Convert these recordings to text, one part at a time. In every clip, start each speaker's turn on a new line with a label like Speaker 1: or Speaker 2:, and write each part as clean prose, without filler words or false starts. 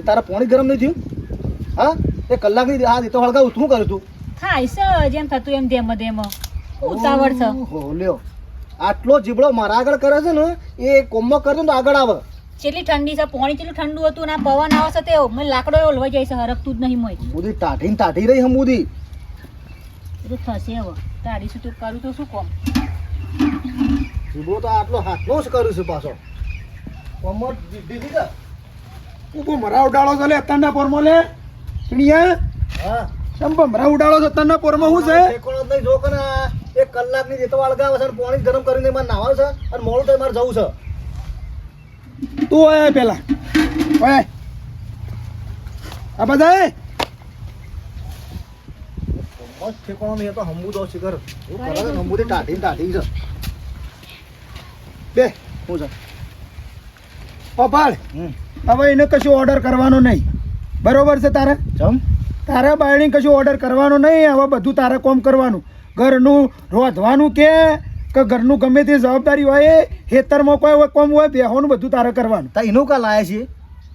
Speaker 1: તારા પાણી ગરમ નહીં થયું? હા, એ કલાકની આ તો હળગાવું શું કરું તું?
Speaker 2: થાય છે જેમ થતું એમ ધેમ ધેમ ઉતાવળ છે.
Speaker 1: હો લ્યો, આટલો જીબડો મારા આગળ કરે છે ને, એ કોમમાં કરજો ને તો આગળ આવે.
Speaker 2: કેટલી ઠંડી છે, પાણી કેટલું ઠંડુ હતું ને આ પવન આવે છે તે મને લાકડો ઓલવાઈ જાય છે, હરકતું જ નહીં મોય.
Speaker 1: બુધી ટાઢી રહી હમ બુધી.
Speaker 2: બધું થશે હવે તારી શું તું કરું તો શું કોમ?
Speaker 1: જીબડો તો આટલો હાથનો જ કરું છું પાછો. કોમમાં દીધી છે.
Speaker 3: તું મરા ઉડાડો છો લે અત્યારના પોરમાં લે ઈણિયા.
Speaker 1: હા,
Speaker 3: સંભવ મરા ઉડાડો છો અત્યારના પોરમાં શું છે?
Speaker 1: ઠેકોણો જ નહીં. જો કે ને એક કલાકની જેતો વળગાવે છે અને પાણી ગરમ કરીને મારે નાવાનું છે અને મોડું તો મારે જવું છે.
Speaker 3: તું ઓય પેલા ઓય આ બધા
Speaker 1: બસ ઠેકોણો નહીં તો હંબુ દો શિખર હું કરે છે હંબુથી ટાઢી છે. બે હું છે
Speaker 3: પપાળ હવે એને કશું ઓર્ડર કરવાનો નહીં, બરોબર છે? તારે તારા બાયણી કશું ઓર્ડર કરવાનો નહીં. હવે બધું તારે કોમ કરવાનું, ઘરનું રોધવાનું કે ઘરનું ગમે તે જવાબદારી હોય, ખેતરમાં કોઈ કોમ હોય બેહોનું બધું તારે કરવાનું.
Speaker 1: તા એનું કા લાયા છીએ?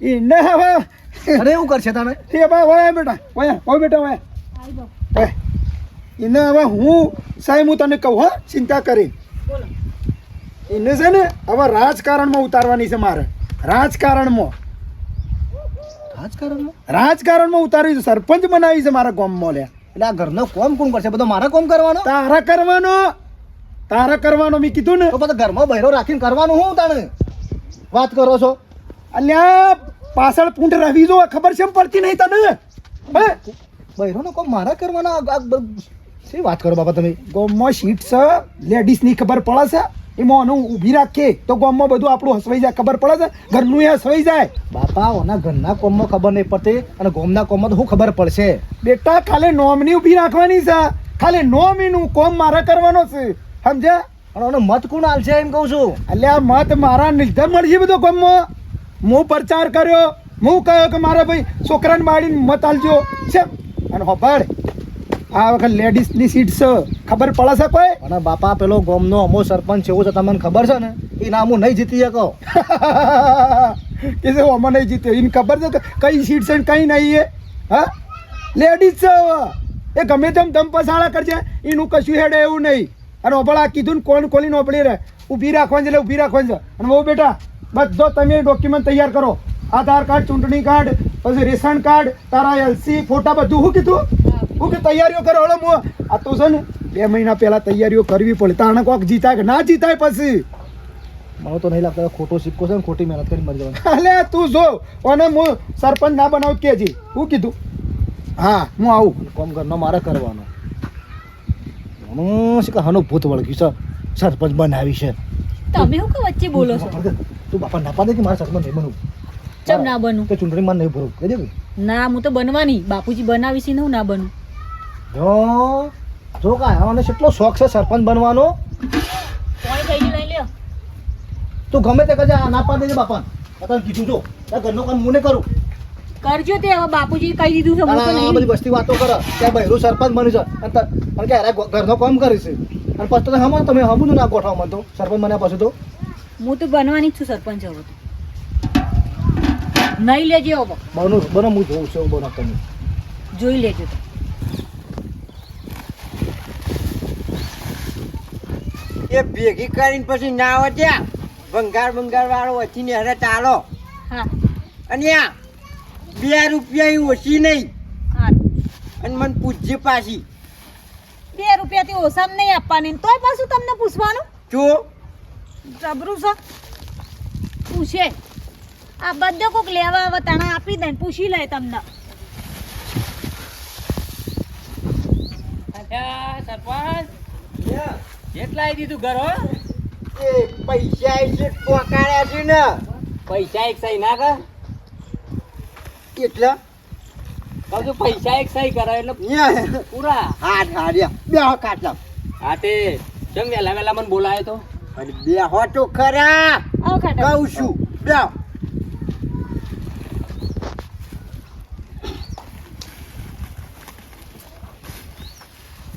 Speaker 3: એને હવે
Speaker 1: અરે એવું કરશે તને?
Speaker 3: એ ભાઈ હોય બેટા હોય બેટા હોય એને હવે હું સાહેબ હું તને કહું, હા ચિંતા કરી.
Speaker 2: બોલો.
Speaker 3: એને છે ને હવે રાજકારણમાં ઉતારવાની છે મારે. રાજકારણમાં ઉતારવી છે, સરપંચ બનાવી છે મારા ગામમાં. લ્યા
Speaker 1: એટલે આ ઘરનો કોમ કોણ કરશે? બધો મારા કોમ કરવાનો?
Speaker 3: તારા કરવાનો મેં કીધું ને.
Speaker 1: તો બધા ઘરમાં બહેરો રાખીને કરવાનું હું તાણે વાત કરો છો?
Speaker 3: અલ્યા પાછળ પૂંઠ રવી જો ખબર છે પડતી નહીં તને? હે
Speaker 1: બહેરોનો કોમ મારા કરવાના? શી વાત કરો બાપા તમે?
Speaker 3: ગામમાં સીટ છે, લેડીઝની ખબર પડે છે, એમાં આનું ઊભી રાખીએ તો ગામમાં બધું આપણું હસવાઈ જાય, ખબર પડે છે, ઘરનું એ હસવાઈ જાય.
Speaker 1: બાપા ઓના ઘરના કોમમાં ખબર નહીં પડતી અને ગામના કોમમાં તો શું ખબર પડશે?
Speaker 3: બેટા ખાલી નોમની ઊભી રાખવાની છે, ખાલી નોમીનું કોમ મારે કરવાનો છે, સમજ્યા?
Speaker 1: અને ઓનો મત કોણ હાલશે એમ કહું છું?
Speaker 3: એટલે આ મત મારા લીધે મળશે બધો ગામમાં. હું પ્રચાર કર્યો, હું કહ્યો કે મારા ભાઈ છોકરાને બાળીને મત હાલજો છે. અને હોભાડ આ વખત લેડીઝની સીટ છે, ખબર પડે છે કોઈ?
Speaker 1: અને બાપા પેલો ગામનો અમો સરપંચ એવો છે તમને ખબર છે ને? એ નામ હું નહીં જીતી શકો.
Speaker 3: કે છે ઓમાં નહીં જીત્યો, એને ખબર છે કે કઈ સીટ છે ને કઈ નહીં. એ હા લેડીઝ છે, એ ગમે તેમ દમ પસાળા કરશે, એનું કશું હેડે એવું નહીં. અને ઓપળા કીધું ને કોણ કોલીને ઓપળી રહે ઊભી રાખવાની એટલે ઊભી રાખવાની છે. અને બહુ બેટા બધો તમે ડોક્યુમેન્ટ તૈયાર કરો, આધાર કાર્ડ, ચૂંટણી કાર્ડ, પછી રેશન કાર્ડ, તારા એલસી ફોટા બધું. શું કીધું? હું કે તૈયારીઓ કરો. હળો હું આ તો છે ને 2 મહિના પહેલા તૈયારીઓ કરવી પડે, તાણે કોક જીતાય કે ના જીતાય પછી.
Speaker 1: મને તો નહીં લાગતા ખોટો સિક્કો છે ને ખોટી મહેનત કરી મરી જવાનું.
Speaker 3: અલે તું જો અને હું સરપંચ ના બનાવું કેજી. હું કીધું? હા હું આવું.
Speaker 1: કોમ ઘરનો મારે કરવાનો. હું શું કે હનો ભૂત વળગ્યું છે, સરપંચ બનાવી છે.
Speaker 2: તમે શું કે વચ્ચે બોલો છો?
Speaker 1: તું બાપા ના પાડે કે મારે સરપંચ નહીં બનવું?
Speaker 2: ચમ ના બનું?
Speaker 1: કે ચૂંટણીમાં નહીં ભરવું કહી દે.
Speaker 2: ના હું તો બનવાની, બાપુજી બનાવી છે ને હું ના બનું.
Speaker 1: જો કાંઈ મને કેટલો શોખ છે સરપંચ બનવાનો.
Speaker 2: કોણ થઈ ગયું લઈ લ્યો.
Speaker 1: તું ગમે તે કજે ના પાડી દેજે બાપા. તને કીધું જો તાર ઘરનો કામ હું નહીં કરું.
Speaker 2: કરજો તે હવે બાપુજી કહી દીધું છે, હું તો
Speaker 1: આ
Speaker 2: નહીં.
Speaker 1: બધી વસ્તી વાતો કરે ત્યાં બહેરું સરપંચ બન્યું છે અને કે અરે ઘરનો કામ કરે છે અને પછી તો તમે હમું ના ગોઠવા મને તો સરપંચ બન્યા પછી તો.
Speaker 2: હું તો બનવાની જ છું સરપંચ. હવે તો નહીં લેજો, હવે
Speaker 1: બનો હું જોઉં છું બનો તમે
Speaker 2: જોઈ લેજો. તો
Speaker 4: એ ભેગી કરીને પછી ના આવે ત્યાં ભંગાર વાળો વચ્ચે હરે ચાલો.
Speaker 2: હા
Speaker 4: અને આ 2 રૂપિયા ઓછી નહીં.
Speaker 2: હા
Speaker 4: અને મને પૂછજે પાછી.
Speaker 2: 2 રૂપિયાથી ઓછા નહીં આપવાની, તોય પાછું તમને પૂછવાનું?
Speaker 4: જો
Speaker 2: જબરું છે. પૂછે આ બધો કોક લેવા આવે તને આપી દે, પૂછી લે તમને.
Speaker 5: સરપંચ કેટલા આવી દીધું ઘર? હો
Speaker 4: એ પૈસા છે પકાડ્યા છે ને
Speaker 5: પૈસા એક સહી ના કર
Speaker 4: એટલે
Speaker 5: કહું પૈસા એક સહી કરે એટલે પૂરા.
Speaker 4: હાર્યા બે કાટલા.
Speaker 5: હા તે ચમ વેલા મને બોલાયો તો.
Speaker 4: અને બે હો તો ખરા
Speaker 2: આવો ખાટા.
Speaker 4: કહું છું બે.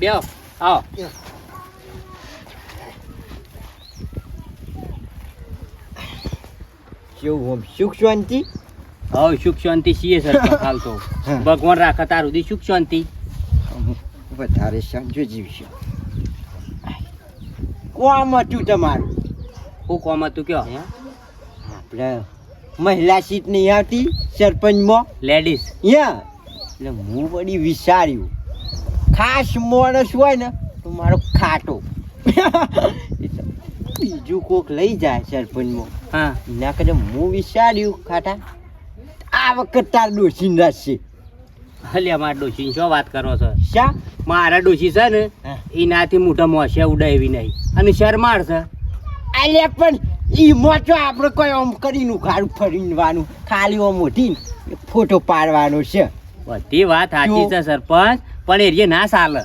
Speaker 5: બેહો આવો.
Speaker 4: કેવું આમ સુખ શાંતિ?
Speaker 5: હવે સુખ શાંતિ છીએ સરપંચ હાલ તો
Speaker 4: હા.
Speaker 5: ભગવાન રાખે તાર સુધી સુખ શાંતિ.
Speaker 4: વધારે સમજો જીવશો. કોમ હતું તમારું?
Speaker 5: શું કોમ હતું કયો?
Speaker 4: હે? આપણે મહિલા સીટ નહીં આવતી સરપંચમાં?
Speaker 5: લેડીઝ.
Speaker 4: યા એટલે હું વળી વિચાર્યું ખાસ માણસ હોય ને તો મારો ખાટો એટલે બીજું કોક લઈ જાય સરપંચમાં.
Speaker 5: હા
Speaker 4: એના કરતા હું વિચાર્યું ખાટા આ વખત તાર ડોસી રાખશે.
Speaker 5: હલે અમારા ડોશીની શું વાત કરો છો?
Speaker 4: શા?
Speaker 5: મારા ડોશી છે ને
Speaker 4: હા.
Speaker 5: એનાથી મોટા મોસિયા ઉડાય એવી નહીં અને શરમાળ છે.
Speaker 4: અલ્યા પણ ઈ મોચો આપણે કોઈ આમ કરીને ઉઘાડું ફરીવાનું ખાલી આમ મોટી ફોટો પાડવાનો છે.
Speaker 5: બધી વાત સાચી છે સરપંચ, પણ એ ના ચાલે.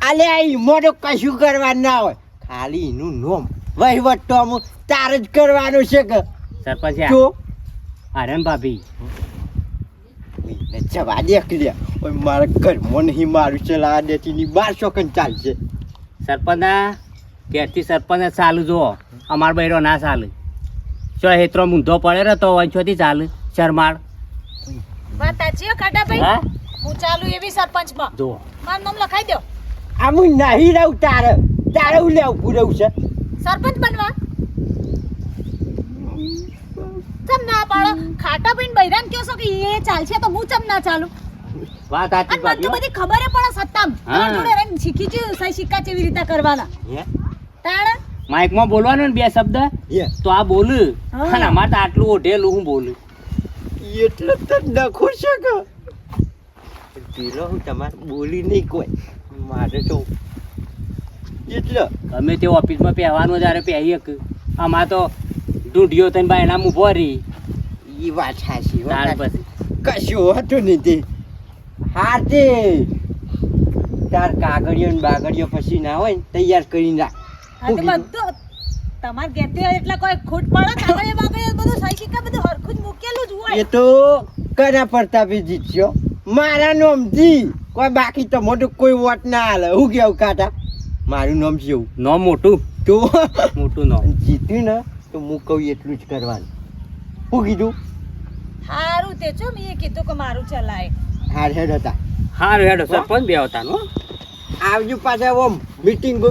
Speaker 4: અલ્યા ઈ મોટો કશું કરવાનું ના હોય, ખાલી એનું નોમ વહીવટ તો આમ તાર જ કરવાનો છે કે
Speaker 5: સરપંચ
Speaker 4: જો
Speaker 5: આર્યન ભાભી
Speaker 4: એને જવા દે કે મારા ઘરમાં નહીં મારું ચલા દેતી ની 1200 કન ચાલશે.
Speaker 5: સરપંચના ઘેરથી સરપંચ ચાલુ જુઓ, અમાર બૈરો ના ચાલે. જો હેતરો મૂંધો પડે ને તો વંશોથી ચાલે શરમાળ.
Speaker 2: વાત સાચી હો ખાટાભાઈ.
Speaker 5: હા
Speaker 2: હું ચાલુ એવી સરપંચમાં.
Speaker 5: જુઓ
Speaker 2: મારું નામ લખાઈ દો.
Speaker 4: આમ નહીં રહું તારે તારે હું લેવું પૂરવું છે.
Speaker 2: સરપંચ બનવા ચમ ના પાડો? ખાટાભાઈ બૈરાન કહો છો કે એ ચાલશે તો હું ચમ ના ચાલું?
Speaker 5: વાત સાચી
Speaker 2: અને મને તો
Speaker 5: ભાભી.
Speaker 2: બધી ખબર પડે સત્તામ.
Speaker 5: હા.
Speaker 2: તમારા જોડે રહીને શીખી છે સહી સિક્કા કેવી રીતે કરવાના.
Speaker 4: હે?
Speaker 2: તાણે
Speaker 5: માઇકમાં બોલવાનું ને બે શબ્દ
Speaker 4: હે?
Speaker 5: તો આ બોલું
Speaker 2: હા.
Speaker 5: અને અમારે તો આટલું ઓઢેલું હું બોલું.
Speaker 4: એટલે તો નખો છે કે પેલો હું તમારે બોલી નહીં કોઈ મારે તો એટલે
Speaker 5: ગમે તે ઓફિસમાં પહેવાનું જ્યારે પહેરીએ કે આમાં તો ઢૂંઢીઓ થઈને બાયણા ઊભો રહી
Speaker 4: ઈ વાત સાચી હો.
Speaker 5: ત્યાર પછી
Speaker 4: કશું હતું નહીં તે હા તે તાર કાગળિયો ને બાગળિયો પછી ના હોય ને તૈયાર કરીને રાખ.
Speaker 2: હા તો બધું તમારે ઘેરથી એટલા કોઈ ખોટ પડે કાગળે બાગળે બધું સહી સિક્કા બધું હરખું જ મૂકેલું જ
Speaker 4: એ
Speaker 2: હોય.
Speaker 4: તો કના પ્રતાપે જીત્યો મારા નામથી કોઈ બાકી તો મોટું કોઈ વોટ ના હાલે. હું કેવું કાટા મારું નામ છે એવું
Speaker 5: નો મોટું
Speaker 4: તો
Speaker 5: મોટું નો.
Speaker 4: જીત્યું ને તો હું કહું એટલું જ કરવાનું. હું કીધું
Speaker 2: હારું તે છો મેં કીધું કે મારું ચલાય.
Speaker 4: હાર હેડ હતા
Speaker 5: હારું હેડો સરપંચ બે આવતાનો
Speaker 4: આવજો પાછા ઓમ મીટિંગો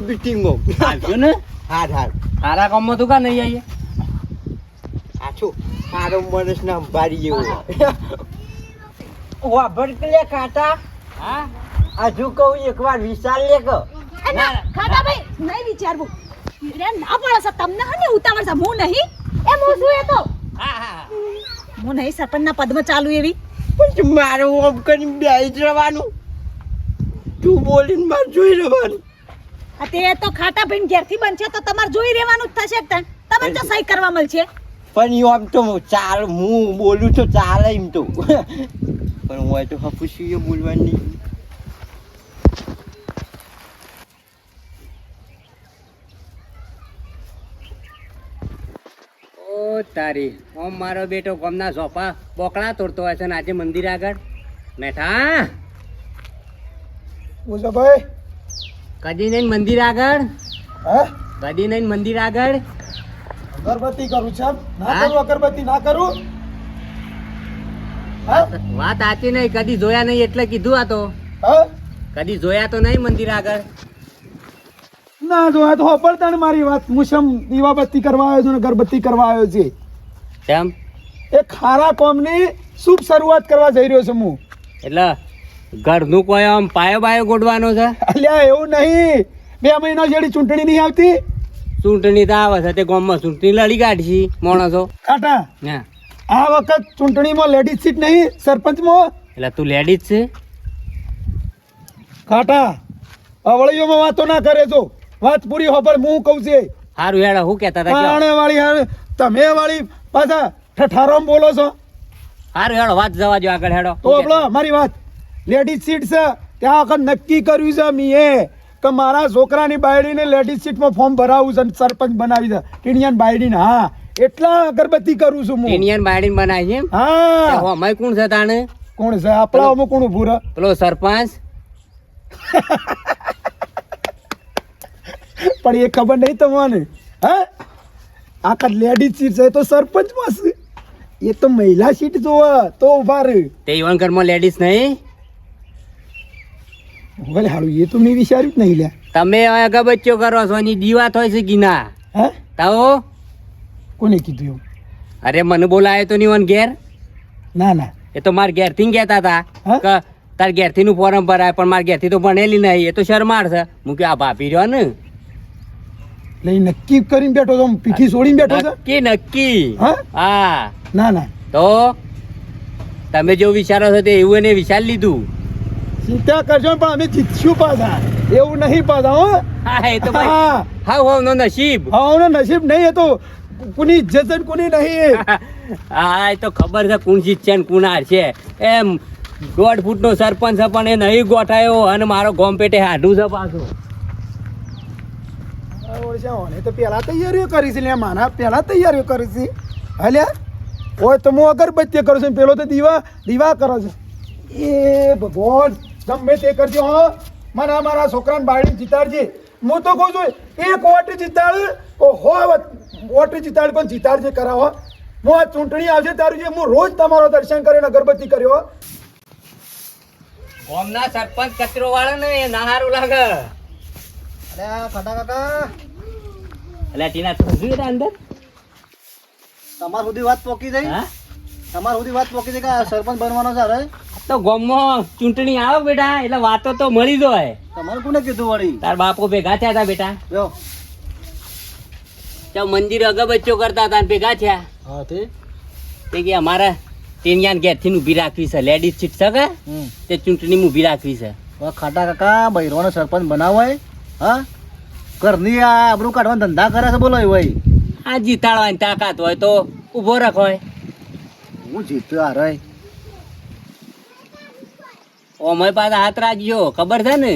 Speaker 5: આવજો ને.
Speaker 4: હાર હાર
Speaker 5: તારા કામમાં તું કા નહીં આવીએ?
Speaker 4: આછો મારો માણસ ના અંબારી જેવો વાભર લે કાટા
Speaker 5: હા
Speaker 4: હજુ કહું એકવાર વિચાર લે કે
Speaker 2: ના ખાટાભાઈ નહીં વિચારવું. રે ના પડે છે તમને હને ઉતાવળ છે હું નહીં એ હું છું એ તો
Speaker 5: હા હા
Speaker 2: હું નહીં સરપંચના પદમાં ચાલુ એવી.
Speaker 4: પણ મારે ઓમ કરીને બેસી જ રહેવાનું, તું બોલીને મારે જોઈ રહેવાનું.
Speaker 2: આ તે તો ખાટાભાઈ ઘેરથી બનશે તો તમારે જોઈ રહેવાનું જ થશે કે તમે તો સહી કરવા મળશે.
Speaker 4: પણ ઈ આમ તો ચાલ હું બોલું તો ચાલે એમ તો પણ હું તો હપુસી બોલવાની.
Speaker 5: ઓ તારી ઓમ મારો બેટો ગમના સોફા બોકડા તોડતો હોય છે ને આજે મંદિર આગળ મેઠા
Speaker 3: બોલો ભાઈ.
Speaker 5: કદી નહીં મંદિર આગળ,
Speaker 3: હા
Speaker 5: કદી નહીં મંદિર આગળ.
Speaker 3: અગરબત્તી કરું છે એમ? ના
Speaker 5: હા?
Speaker 3: કરું અગરબત્તી ના કરું? હા
Speaker 5: વાત સાચી નહીં, કદી જોયા નહીં એટલે કીધું. આ તો
Speaker 3: હા
Speaker 5: કદી જોયા તો નહીં મંદિર આગળ.
Speaker 3: ના જો આ તો હોપડતા ને મારી વાત. મુસમ દીવાબત્તી કરવા આવ્યો છું ને અગરબત્તી કરવા આવ્યો છે.
Speaker 5: કેમ?
Speaker 3: એ ખારા કોમની શુભ શરૂઆત કરવા જઈ રહ્યો છું હું.
Speaker 5: એટલે ઘરનું કોઈ આમ પાયો બાયો ગોડવાનો છે?
Speaker 3: અલ્યા એવું નહીં, 2 મહિના જેડી ચૂંટણી નહીં આવતી.
Speaker 5: ચૂંટણી તો આવે છે, તે ગામમાં ચૂંટણી લડી કાઢી માણસો.
Speaker 3: કાટા
Speaker 5: હા
Speaker 3: આ વખત ચૂંટણીમાં લેડીઝ સીટ નહીં સરપંચમાં.
Speaker 5: એટલે તું લેડીઝ છે?
Speaker 3: કાટા અવળીઓમાં વાતો ના કરે તો વાત પૂરી હોપડ હું કહું છે.
Speaker 5: સારું હેડો, હું કહેતા હતા કયો?
Speaker 3: આણે વાળી હારે તમે વાળી પાછા ઠઠારોમ બોલો છો.
Speaker 5: સારું હેડો, વાત જવા દો આગળ હેડો.
Speaker 3: તો આપણો મારી વાત લેડીઝ સીટ છે ત્યાં વખત નક્કી કર્યું છે મીએ કે મારા છોકરાની બાયડીને લેડીઝ સીટમાં ફોર્મ ભરાવું છે અને સરપંચ બનાવી છે ટીણિયાન બાયડીને. હા એટલા અગરબત્તી કરું છું હું.
Speaker 5: ઇન્ડિયન બાયડીને બનાવી છે એમ?
Speaker 3: હા
Speaker 5: અમાય કોણ છે તાણે?
Speaker 3: કોણ છે આપણા અમુક કોણ ઉભું રહે?
Speaker 5: પેલો સરપંચ.
Speaker 3: પણ એ ખબર નહીં તમને. હા આખા લેડીઝ સીટ છે તો સરપંચમાં છે એ તો મહિલા સીટ જોવે તો ઉભા રહે.
Speaker 5: તે ઈવન ઘરમાં લેડીઝ નહીં.
Speaker 3: ભલે હારું એ તો મેં વિચાર્યું જ નહીં લ્યા.
Speaker 5: તમે અગબચ્ચો કરો છો એની દીવા થાય છે ગીના
Speaker 3: હે
Speaker 5: તાઓ.
Speaker 3: કોને કીધું એવું?
Speaker 5: અરે મને બોલાયો તો નહીં ઘેર.
Speaker 3: ના ના
Speaker 5: એ તો મારા ઘેરથી કહેતા હતા
Speaker 3: હા?
Speaker 5: કે તાર ઘેરથી નું ફોરમ ભરાય, પણ મારા ઘેરથી તો ભણેલી નહીં, એ તો શરમાળ છે. હું કે આ ભાભી રહ્યો ને
Speaker 3: એટલે ઈ નક્કી કરીને બેઠો તો આમ પીઠી છોડીને બેઠો છે.
Speaker 5: નક્કી નક્કી.
Speaker 3: હા?
Speaker 5: હા
Speaker 3: ના ના
Speaker 5: તો તમે જેવું વિચારો છો તે એવું એને વિચારી લીધું.
Speaker 3: ચિંતા કરજો પણ અમે જીતશું પાછા, એવું નહીં પાછા હો.
Speaker 5: હા એ તો ભાઈ
Speaker 3: હા
Speaker 5: હાવ નો નસીબ.
Speaker 3: હવાનો નસીબ નહીં, એ તો કોની ઇજ્જત છે ને કોની નહીં.
Speaker 5: હા એ તો ખબર છે કોણ જીતશે ને કોણ હારશે. એમ 1.5 ફૂટનો સરપંચ છે પણ એ નહીં ગોઠાયો અને મારો ગોમ પેટે હાડું છે પાછું.
Speaker 3: ઓળશાઓને તો પહેલા તૈયારીઓ કરી છે લ્યા, માના પહેલા તૈયારીઓ કરી છે. હલ્યા હોય તો હું અગરબત્તી કરું છું, પેલો તો દીવા કરે છે. એ ભગવાન ગમે તે કરજો હો, મને મારા છોકરાને બાળી જીતાડજે. હું તો કહું છું એક વોટ જીતાડ, વોટ જીતાડ પણ જીતાડજે કરાવો. હું આ ચૂંટણી આવશે તારું જે હું રોજ તમારો દર્શન કરીને અગરબત્તી કર્યો.
Speaker 5: ગોમના સરપંચ કચરો વાળા ને એ ના હારું લાગે.
Speaker 1: અરે ખાટા કાકા,
Speaker 5: એટલે ટીના તો હજુ એના અંદર.
Speaker 1: તમાર સુધી વાત પોકી જઈ,
Speaker 5: હા
Speaker 1: તમાર સુધી વાત પોકી જઈ કે આ સરપંચ બનવાનો છે. હવે
Speaker 5: તો ગોમમાં ચૂંટણી આવે બેટા એટલે વાતો તો મળી જાય.
Speaker 1: તમારે કોને કીધું વળી?
Speaker 5: તાર બાપુ ભેગા થયા હતા બેટા,
Speaker 1: જો
Speaker 5: ત્યાં મંદિર અગબચ્ચો કરતા હતા ને ભેગા થયા.
Speaker 1: હા
Speaker 5: તે કે અમારે ટેનિયાન ઘેરથી ઊભી રાખવી છે, લેડીઝ સીટ છે કે તે ચૂંટણી ઊભી રાખવી છે.
Speaker 1: હવે ખાટા કાકા બૈરોનો સરપંચ બનાવાય? હા, ઘરની આ આબરૂ કાઢવાના ધંધા કરે છે બોલો એ ભાઈ.
Speaker 5: આ જીતાડવાની તાકાત હોય તો ઊભો રાખોય.
Speaker 1: હું જીત્યો આ રહી.
Speaker 5: ઓમય પાછા હાથ રાખજો, ખબર છે ને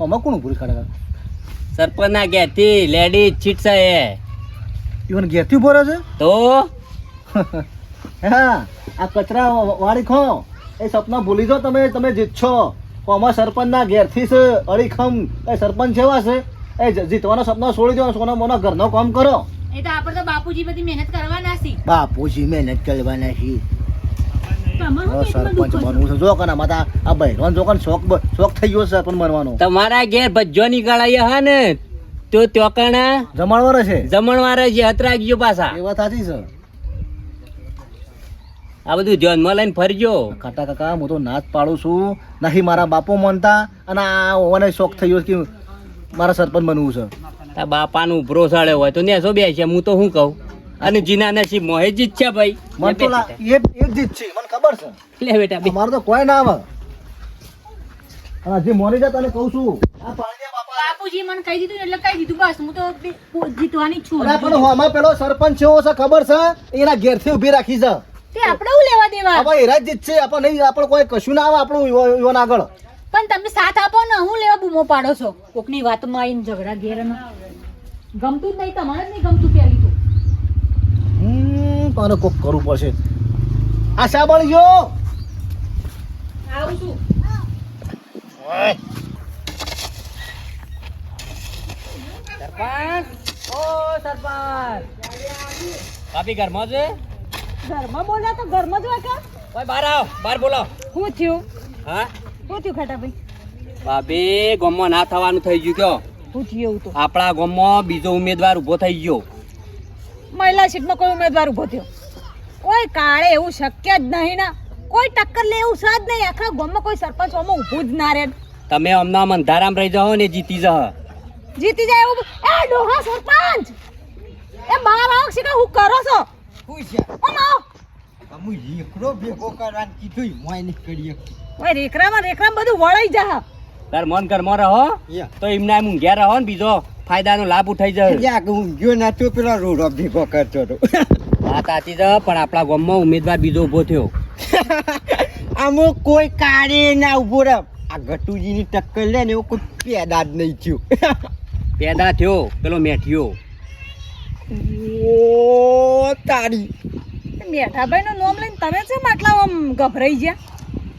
Speaker 1: આમાં કોણ ભૂલ ખાટા કાકા?
Speaker 5: સરપંચ ના ઘેરથી લેડીઝ સીટ છે એ.
Speaker 1: ઈવન ઘેરથી ઉભો રહે છે?
Speaker 5: તો
Speaker 1: હા, આ કચરા વાળી ખો એ સપના ભૂલી જાઓ તમે, તમે જીતશો. આમાં સરપંચના ઘેરથી છે અડીખમ એ સરપંચ એવા છે એ જીતવાનો સપના છોડી દો, સોના મોના ઘરનો કામ કરો.
Speaker 2: એ તો આપણે તો બાપુજી બધી મહેનત કરવાના છે.
Speaker 1: બાપુજી મહેનત કરવાના છે.
Speaker 2: તમારું
Speaker 1: હવે સરપંચ બનવું છે. જો કના માતા આ બહેરાન જો કન શોખ થઈ ગયો છે સરપંચ બનવાનો.
Speaker 5: તમારા ઘેર ભજ્જો નીકળાય હા ને તો ત્યાં કણા
Speaker 1: જમાડવાનો છે.
Speaker 5: જમણવારે જે હાથ રાખજો પાછા.
Speaker 1: એ વાત સાચી છે.
Speaker 5: આ બધું ધ્યાનમાં લઈને ફરજો.
Speaker 1: કાકા કાકા હું તો નાચ પાડું છું, નહીં મારા બાપો માનતા, અને આ ઓને શોખ થઈ ગયો કે મારા સરપંચ બનવું છે.
Speaker 5: આ બાપાનું ઉભરો સાળ્યો હોય તો નેસો બે છે, હું તો શું કહું. અને જીના નસીબ મોહે જીત છે ભાઈ.
Speaker 1: મને તો એક જીત છે, મને ખબર છે.
Speaker 5: લે બેટા બે.
Speaker 1: મારે તો કોઈ ના આવે. અને જે મોની જાય તને કહું છું, આ પાણી બાપા.
Speaker 2: બાપુજી મને કહી દીધું એટલે કહી દીધું, બસ હું તો જીતવાની જ છું.
Speaker 1: અરે પણ આમાં પેલો સરપંચ એવો છે ખબર છે, એના ઘેરથી ઊભી રાખી છે.
Speaker 2: તે આપણે હું લેવા દેવા?
Speaker 1: આપણે એરા જ જીત છે, આપણે નહીં, આપણે કોઈ કશું ના આવે આપણું યુવાન આગળ.
Speaker 2: પણ તમે સાથ આપો ને, હું લેવા બૂમો પાડો છો? કોકની વાતમાં આવીને ઝઘડા ઘેર ગમતું જ નહીં, તમારે જ નહીં ગમતું પેલી તો.
Speaker 1: તારે કોક કરવું પડશે. આ શા બળી ગયો?
Speaker 2: આવું છું.
Speaker 5: સરપંચ, ઓ સરપંચ. ભાભી ઘરમાં છે?
Speaker 2: ઘરમાં બોલ્યા તો ઘરમાં જ હોય કા?
Speaker 5: ઓય બહાર આવ, બહાર બોલો.
Speaker 2: શું થયું?
Speaker 5: હા
Speaker 2: શું થયું ખાટાભાઈ?
Speaker 5: ભાભી ગામમાં ના થવાનું થઈ ગયું કયો.
Speaker 2: શું થયું એવું તો?
Speaker 5: આપણા ગામમાં બીજો ઉમેદવાર ઊભો થઈ ગયો.
Speaker 2: મહિલા સીટમાં કોઈ ઉમેદવાર ઉભો થયો? કોઈ કાળે એવું શક્ય જ નહીં ના. કોઈ ટક્કર લે એવું છે જ નહીં. આખા ગામમાં કોઈ સરપંચ આમાં ઊભું જ ના રહે.
Speaker 5: તમે હમણાં અંધારામ રહી જાઓ ને જીતી જાઓ.
Speaker 2: જીતી જાય એવું? એ ડોહા સરપંચ, એ બહાર આવો છે કે હું કરો છો? ઓમ આવો. ઓય રેકરામાં બધું વળાઈ જા.
Speaker 5: તાર મન ઘરમાં રહો તો એમના એમ ઊંઘ્યા રહો ને બીજો ફાયદાનો લાભ ઉઠાઈ જાય. વાત સાચી છે, પણ આપણા ગામમાં ઉમેદવાર બીજો ઊભો થયો.
Speaker 4: આમાં કોઈ કાળે ના ઉભો રહે. આ ગટુજીની ટક્કર લે ને એવું કોઈ પેદા જ નહીં થયું.
Speaker 5: પેદા થયો પેલો મેઠિયો.
Speaker 4: ઓ તારી
Speaker 2: મેઠાભાઈ નું નામ લઈને તમે છે માટલા આમ ગભરાઈ ગયા?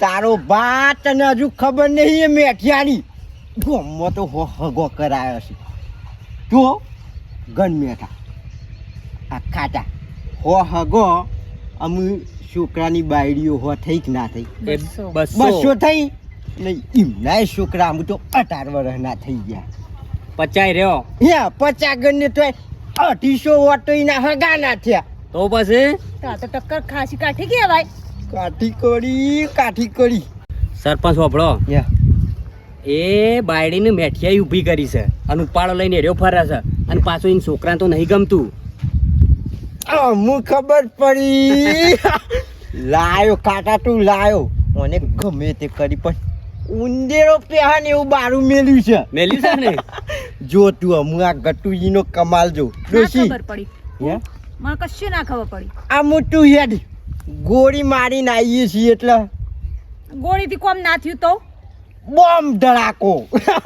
Speaker 4: તારો બા તને હજુ ખબર નહીં એ મેઠિયાની ગોમમાં તો હગો કરાયો છે. તો ગન મેઠા આ ખાટા હગો અમુ છોકરાની બાયડીઓ હો થઈ કે ના થઈ?
Speaker 5: એ
Speaker 2: 200.
Speaker 4: 200 થઈ નહીં એમના છોકરા અમુ તો 18 વર્ષના થઈ ગયા.
Speaker 5: 50 રહ્યો
Speaker 4: હે 50 ગણને તો 250 ઓટો એના હગાના થયા.
Speaker 5: તો પછી
Speaker 2: તો આ તો ટક્કર ખાસી કાઠી કહેવાય.
Speaker 4: કાઠી કરી
Speaker 5: સરપંચ હોભળો
Speaker 4: યા
Speaker 5: એ બાયડીને મેઠિયાઈ ઊભી કરી છે અને ઉપાડો લઈને એર્યો ફરે છે અને પાછું એને છોકરાને તો નહીં ગમતું.
Speaker 4: અમુ ખબર પડી લાયો કાટા તું લાયો મને ગમે તે કરી પણ ઉંદેરો પહેન એવું બારું મેલ્યું છે.
Speaker 5: મેલ્યું છે ને
Speaker 4: જો તું અમુ આ ગટુજીનો કમાલ જો
Speaker 2: ના
Speaker 4: ડોશી
Speaker 2: ખબર પડી.
Speaker 4: હે
Speaker 2: મને કશું ના ખબર પડી.
Speaker 4: આ મોટું હેડ ગોળી મારીને આવીએ છીએ એટલે
Speaker 2: ગોળીથી કોમ ના થયું તો
Speaker 4: બોમ્બ ધડાકો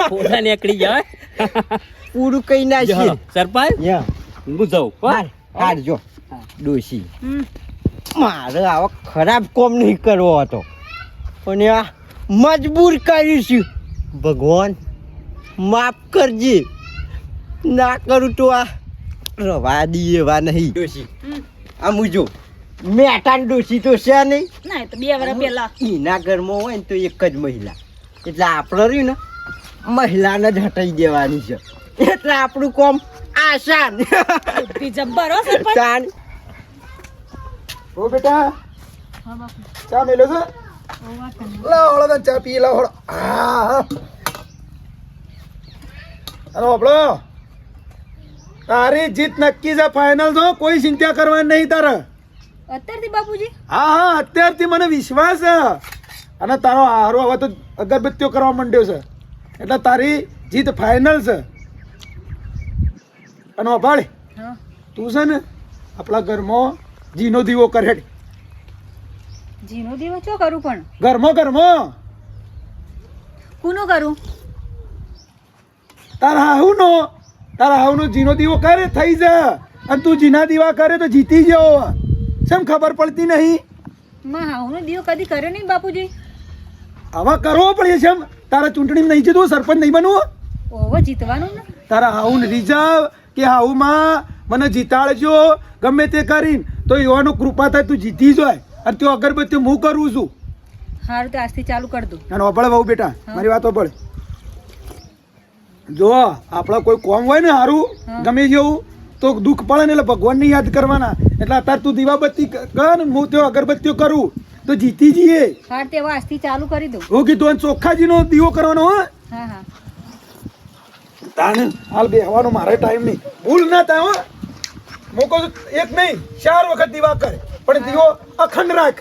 Speaker 5: પોતા નીકળી જાય.
Speaker 4: પૂરું કઈ ના છે.
Speaker 5: હાલો, સરપંચ
Speaker 4: યા
Speaker 5: હું જાઉં હો.
Speaker 4: હાર જો ડોશી
Speaker 2: હમ.
Speaker 4: મારે આવો ખરાબ કોમ નહીં કરવો હતો પણ આ મજબૂર કરીશું. ભગવાન માફ કરજે. ના કરું તો આ રવા દઈએ એવા નહીં. ડોશી
Speaker 2: હમ.
Speaker 4: આ મુજો મેટાન ડોશી તો છે નહીં.
Speaker 2: ના એ તો 2 વર્ષ પહેલા
Speaker 4: એના ઘરમાં હોય ને તો એક જ મહિલા એટલે આપણે રહ્યું ને મહિલાને જ હટાઈ દેવાની છે એટલે આપણું કોમ આસાન.
Speaker 2: બુદ્ધિ જબ્બર હો સરપંચ.
Speaker 4: તાન
Speaker 3: ઓ બેટા
Speaker 2: હા બાપુ.
Speaker 3: ચા મેલો છે
Speaker 2: ઓ વાત નહીં.
Speaker 3: લાવ હળો તને ચા પી લાવ હળો હા અરે બાપડો તારી જીત નક્કી છે ફાઇનલ છો કોઈ ચિંતા કરવાની નહીં તારે
Speaker 2: અત્યારથી બાપુજી
Speaker 3: હા અત્યારથી મને વિશ્વાસ છે અને તારો હારો હવે તો અગરબત્તીઓ કરવા માંડ્યો છે એટલે તારી જીત ફાઇનલ છે અને ભાડે
Speaker 2: હા
Speaker 3: તું છે ને આપણા ઘરમાં જીનો દીવો કરે
Speaker 2: જીનો દીવો શું કરું પણ
Speaker 3: ઘરમાં
Speaker 2: કુનું કરું
Speaker 3: તારા હાહુનો જીનો દીવો કરે થઈ જા અને તું જીના દીવા કરે તો જીતી જાઓ કેમ ખબર પડતી નહીં
Speaker 2: માં હાઉનો દીવો કદી કર્યો નહીં બાપુજી.
Speaker 3: આવા કરવો પડે છે એમ તારા ચૂંટણી નહીં જતું સરપંચ નહીં બનવું
Speaker 2: ઓવો જીતવાનું ને.
Speaker 3: તારા હાઉને રીઝાવ કે હાઉમાં મને જીતાડજો ગમે તે કરીને તો એવાનું કૃપા થાય તું જીતી જાય અને તું અગરબત્તી હું કરું છું
Speaker 2: હારું તો આજથી ચાલુ કરી દઉં.
Speaker 3: અને ઓપળે બહુ બેટા મારી વાત ઓપળ જો આપણા કોઈ કોમ હોય ને સારું ગમે જેવું તો દુઃખ પડે ને એટલે ભગવાનને યાદ કરવાના એટલે અત્યારે તું દીવાબત્તી કર ને હું તેઓ અગરબત્તીઓ કરું તો જીતી જઈએ.
Speaker 2: હાર તે આજથી ચાલુ કરી દઉં.
Speaker 3: હું કીધું અને ચોખ્ખાજીનો દીવો કરવાનો હો
Speaker 2: હા હા
Speaker 3: તાણે હાલ બેહવાનો મારે ટાઈમ નહીં ભૂલ ના થાય હો હું કહું છું એક નહીં 4 વખત દીવા કરે પણ દીવો અખંડ રાખ.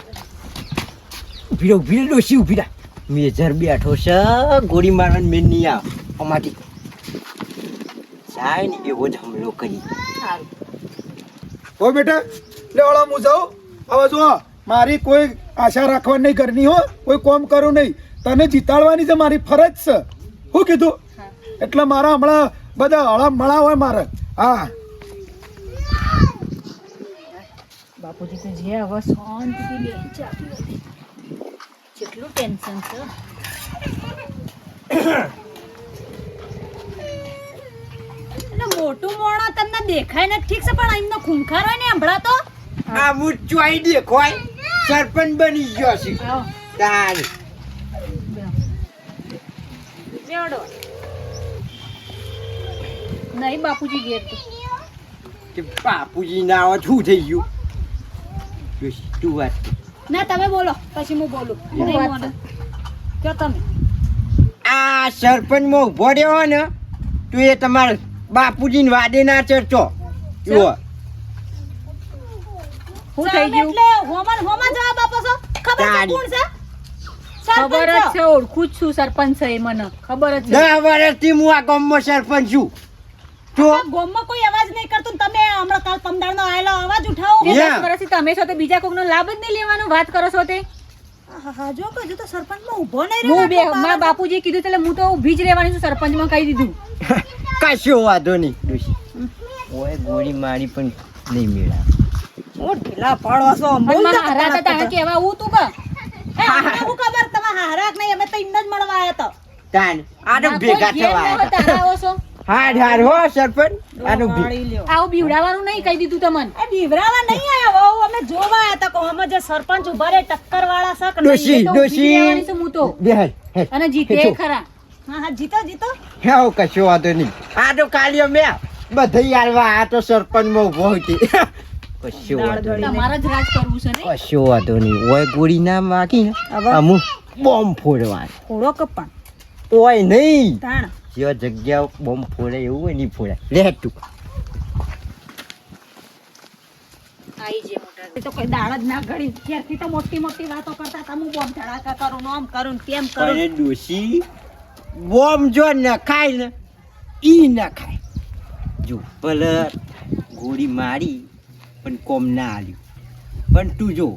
Speaker 4: ઉભી રહે ડોશી ઉભી રહે. મેજર બેઠો છે ગોળી મારવાની મેન નહીં આવે અમારી જાય ને એવો જ હમલો કરી.
Speaker 2: સારું.
Speaker 3: હો બેટા લે ઓળા હું જાઉં હવે જો મારી કોઈ આશા રાખવાની નહીં ઘરની હો કોઈ કોમ કરું નહીં તને જીતાડવાની છે મારી ફરજ છે શું કીધું એટલે મારા હમણાં બધા હળા મળા હોય મારે હા
Speaker 2: બાપુજી તો જે હવે શાંતિથી બેસી ચા પીવા દે. કેટલું ટેન્શન છે. એટલે મોટું મોણો તમને દેખાય ને ઠીક છે પણ એમનો ખૂંખાર હોય ને હમણાં તો
Speaker 4: આ હું ચોઈ દેખોય સરપંચ બની ગયો છે
Speaker 2: આવો
Speaker 4: તાર
Speaker 2: બેવડો. નહીં બાપુજી ઘેર તો
Speaker 4: કે બાપુજી ના આવે શું થઈ ગયું ડોશી તું વાત કર.
Speaker 2: ના તમે બોલો પછી હું બોલું. નહીં મોને કયો તમે.
Speaker 4: આ સરપંચમાં ઉભો રહ્યો ને તું એ તમારા બાપુજીને વાદે ના ચડતો જુઓ
Speaker 2: હું થઈ ગયું એટલે હોમન જવાબ આપો છો ખબર છે કોણ છે ખબર જ છે ઓળખું જ છું સરપંચ છે એ મને ખબર જ છે
Speaker 4: 10 વર્ષથી હું આ ગામમાં સરપંચ છું તો
Speaker 2: ગોમમાં કોઈ અવાજ નહીં કરતું તમે હમણાં કાલ પમદારનો આયેલો અવાજ ઉઠાવો 10 વર્ષથી તમે છો તો બીજા કોકનો લાભ જ નહીં લેવાનો વાત કરો છો તે હા જો કજો તો સરપંચમાં ઊભો નહીં રહ્યો હું બે મારા બાપુજી કીધું એટલે હું તો ઊભી જ રહેવાની છું સરપંચમાં કહી દીધું
Speaker 4: કશો વાંધો નહીં ડોશી ઓય ગોળી મારી પણ નહીં મેળા
Speaker 2: ઓ ઢીલા પાડવા છો મને હારા હતા તાણે કેવા હું તું કે એ હું ખબર તમે હારાક નહીં અમે તો ઇન્ન જ મળવા આયા તો
Speaker 4: તાન આ તો ભેગા થવા
Speaker 2: તારા આવો છો
Speaker 4: હાડ હાર હો સરપંચ આનું ભી-
Speaker 2: વાળી લ્યો. આવું બીવડાવવાનું નહીં કહી દીધું તમને એ બીવડાવા નહીં આયા વહુ અમે જોવા આયા તા કો અમે જે સરપંચ ઉભા રે ટક્કર વાળા છે કે નહીં,
Speaker 4: ડોશી,
Speaker 2: એ તો ઊભી
Speaker 4: ડોશી.
Speaker 2: રહેવાની છું હું તો
Speaker 4: બે હાલ, હેલ.
Speaker 2: અને જીતે
Speaker 4: હેઠો.
Speaker 2: ખરા હા હા જીતો જીતો
Speaker 4: હેવ કશો વાંધો નહીં આ તો કાલ્યો મેં બધા હાલવા આ તો સરપંચમાં ઊભો હતી કશો વાંધો નહીં
Speaker 2: તમારે જ રાજ કરવું છે ને
Speaker 4: કશો વાંધો નહીં ઓય ગોળી ના વાગી ને અમુ બોમ્બ ફોડવાનું
Speaker 2: થોડો કપણ
Speaker 4: ઓય નહીં
Speaker 2: તાણ
Speaker 4: જે જગ્યા બોમ્બ ફોડે એવું હોય નહીં ફોડે લે તું
Speaker 2: આઈ જે મોટા એ તો કોઈ દાળ જ ના ઘડી ત્યારથી તો મોટી મોટી વાતો કરતા હતા હું બોમ્બ ધડાકા કરું ને આમ કરું ને તેમ કરું
Speaker 4: અરે ડોશી બોમ્બ જો ન ખાય ને ઈ ના ખાય જો ભલે ગોળી મારી પણ કોમ ના આલ્યું પણ તું જો